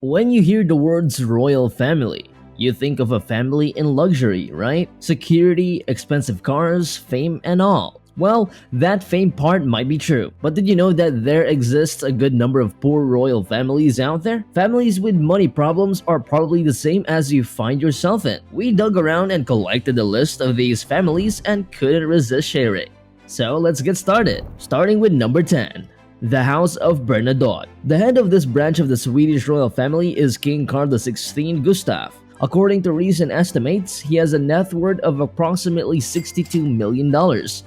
When you hear the words royal family, you think of a family in luxury, right? Security, expensive cars, fame, and all. Well, that fame part might be true, but did you know that there exists a good number of poor royal families out there? Families with money problems are probably the same as you find yourself in. We dug around and collected a list of these families and couldn't resist sharing. So let's get started, starting with number 10. The House of Bernadotte. The head of this branch of the Swedish royal family is King Carl XVI Gustaf. According to recent estimates, he has a net worth of approximately $62 million,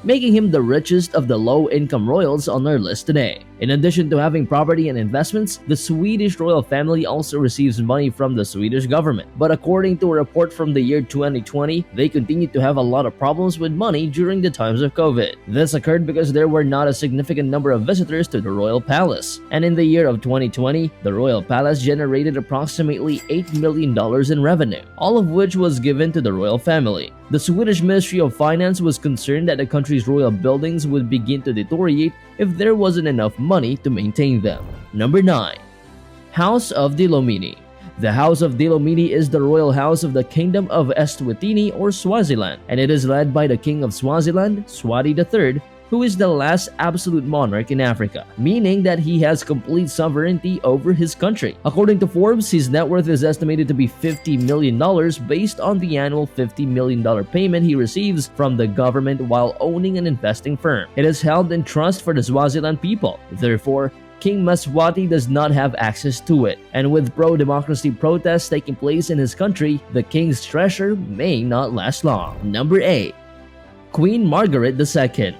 making him the richest of the low-income royals on our list today. In addition to having property and investments, the Swedish royal family also receives money from the Swedish government. But according to a report from the year 2020, they continued to have a lot of problems with money during the times of COVID. This occurred because there were not a significant number of visitors to the royal palace. And in the year of 2020, the royal palace generated approximately $8 million in revenue, all of which was given to the royal family. The Swedish Ministry of Finance was concerned that the country's royal buildings would begin to deteriorate if there wasn't enough money to maintain them. Number 9. House of DILOMINI. The House of DILOMINI is the royal house of the Kingdom of Eswatini or Swaziland, and it is led by the King of Swaziland, Swati III, who is the last absolute monarch in Africa, meaning that he has complete sovereignty over his country. According to Forbes, his net worth is estimated to be $50 million based on the annual $50 million payment he receives from the government while owning an investing firm. It is held in trust for the Swaziland people. Therefore, King Mswati does not have access to it, and with pro-democracy protests taking place in his country, the king's treasure may not last long. Number 8. Queen Margaret II.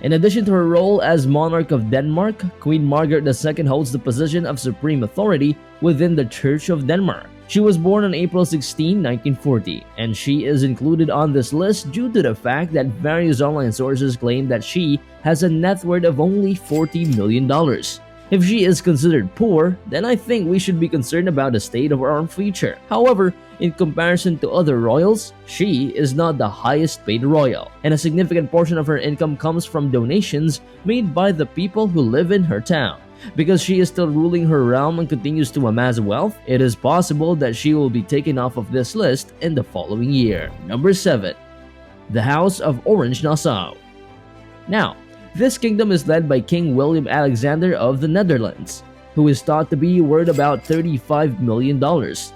In addition to her role as monarch of Denmark, Queen Margaret II holds the position of supreme authority within the Church of Denmark. She was born on April 16, 1940, and she is included on this list due to the fact that various online sources claim that she has a net worth of only $40 million. If she is considered poor, then I think we should be concerned about the state of our future. However, in comparison to other royals, she is not the highest paid royal, and a significant portion of her income comes from donations made by the people who live in her town. Because she is still ruling her realm and continues to amass wealth, it is possible that she will be taken off of this list in the following year. Number 7. The House of Orange-Nassau. Now, this kingdom is led by King William Alexander of the Netherlands, who is thought to be worth about $35 million.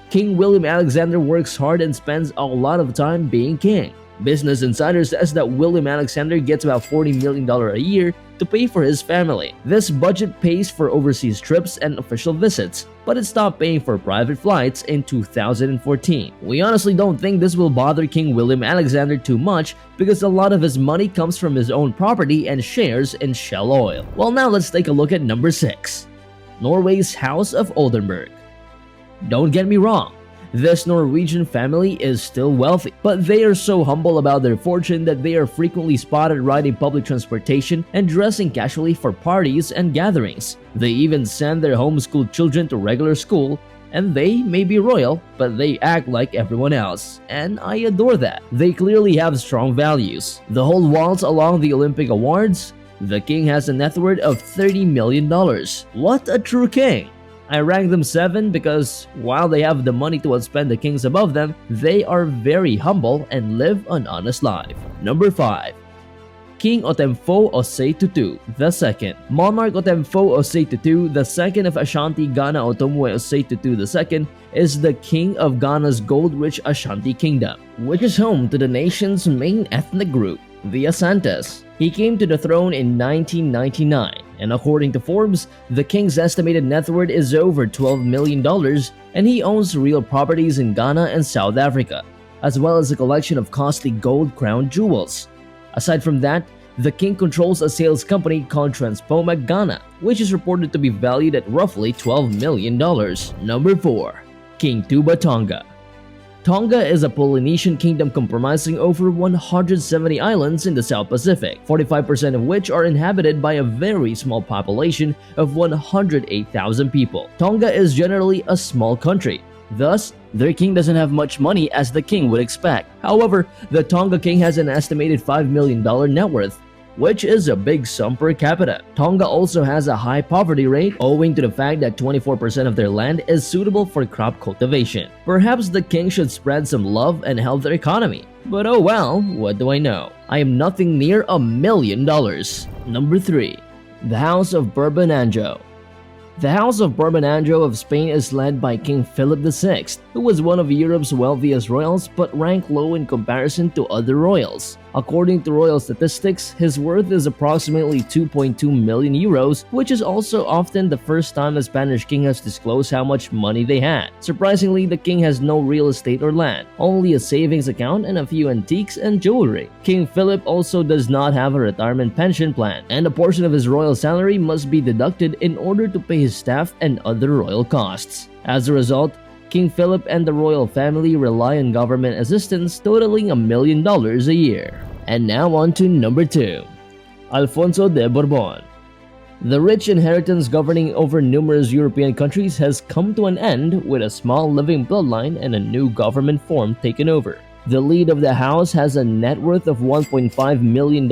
King William Alexander works hard and spends a lot of time being king. Business Insider says that William Alexander gets about $40 million a year to pay for his family. This budget pays for overseas trips and official visits, but it stopped paying for private flights in 2014. We honestly don't think this will bother King William Alexander too much because a lot of his money comes from his own property and shares in Shell Oil. Well, now let's take a look at number 6. Norway's House of Oldenburg. Don't get me wrong, this Norwegian family is still wealthy, but they are so humble about their fortune that they are frequently spotted riding public transportation and dressing casually for parties and gatherings. They even send their homeschooled children to regular school, and they may be royal, but they act like everyone else, and I adore that. They clearly have strong values. The whole waltz along the Olympic Awards. The king has a net worth of $30 million. What a true king! I rank them 7 because while they have the money to outspend the kings above them, they are very humble and live an honest life. Number 5. King OTEMFUO OSEI TUTU II. Monarch OTEMFUO OSEI TUTU II of Ashanti Ghana Otumwe OSEI TUTU II is the king of Ghana's gold-rich Ashanti Kingdom, which is home to the nation's main ethnic group, the Asantes. He came to the throne in 1999, and according to Forbes, the king's estimated net worth is over $12 million, and he owns real properties in Ghana and South Africa, as well as a collection of costly gold crown jewels. Aside from that, the king controls a sales company called Transpoma Ghana, which is reported to be valued at roughly $12 million. Number 4. King TUBA Tonga. Tonga is a Polynesian kingdom comprising over 170 islands in the South Pacific, 45% of which are inhabited by a very small population of 108,000 people. Tonga is generally a small country. Thus, their king doesn't have much money as the king would expect. However, the Tonga king has an estimated $5 million net worth. which is a big sum per capita. Tonga also has a high poverty rate owing to the fact that 24% of their land is suitable for crop cultivation. Perhaps the king should spread some love and help their economy. But oh well, what do I know? I am nothing near $1,000,000. Number 3. The House of Bourbon ANJO. The House of Bourbon ANJO of Spain is led by King Philip VI, who was one of Europe's wealthiest royals but ranked low in comparison to other royals. According to royal statistics, his worth is approximately 2.2 million euros, which is also often the first time a Spanish king has disclosed how much money they had. Surprisingly, the king has no real estate or land, only a savings account and a few antiques and jewelry. King Philip also does not have a retirement pension plan, and a portion of his royal salary must be deducted in order to pay his staff and other royal costs. As a result, King Philip and the royal family rely on government assistance totaling $1,000,000 a year. And now on to number 2. Alfonso de Bourbon. The rich inheritance governing over numerous European countries has come to an end with a small living bloodline and a new government form taken over. The lead of the house has a net worth of $1.5 million,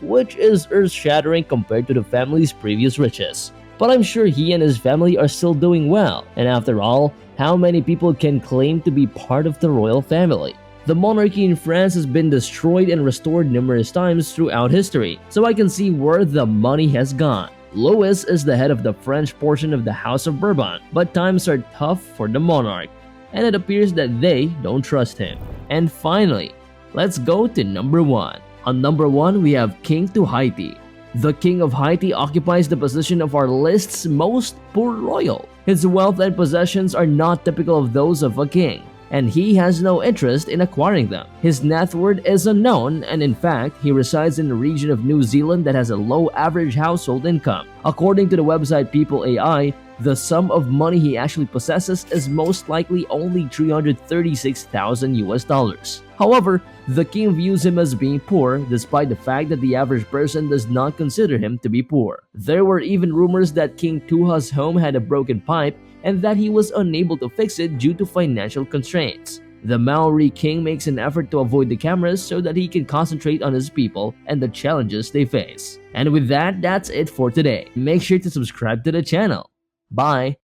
which is earth-shattering compared to the family's previous riches. But I'm sure he and his family are still doing well, and after all, how many people can claim to be part of the royal family? The monarchy in France has been destroyed and restored numerous times throughout history, so I can see where the money has gone. Louis is the head of the French portion of the House of Bourbon, but times are tough for the monarch, and it appears that they don't trust him. And finally, let's go to number 1. On number 1, we have King to Haiti. The King of Haiti occupies the position of our list's most poor royal. His wealth and possessions are not typical of those of a king, and he has no interest in acquiring them. His net worth is unknown, and in fact, he resides in a region of New Zealand that has a low average household income. According to the website People AI, the sum of money he actually possesses is most likely only $336,000. However, the king views him as being poor despite the fact that the average person does not consider him to be poor. There were even rumors that King Tuha's home had a broken pipe and that he was unable to fix it due to financial constraints. The Maori king makes an effort to avoid the cameras so that he can concentrate on his people and the challenges they face. And with that, that's it for today. Make sure to subscribe to the channel. Bye!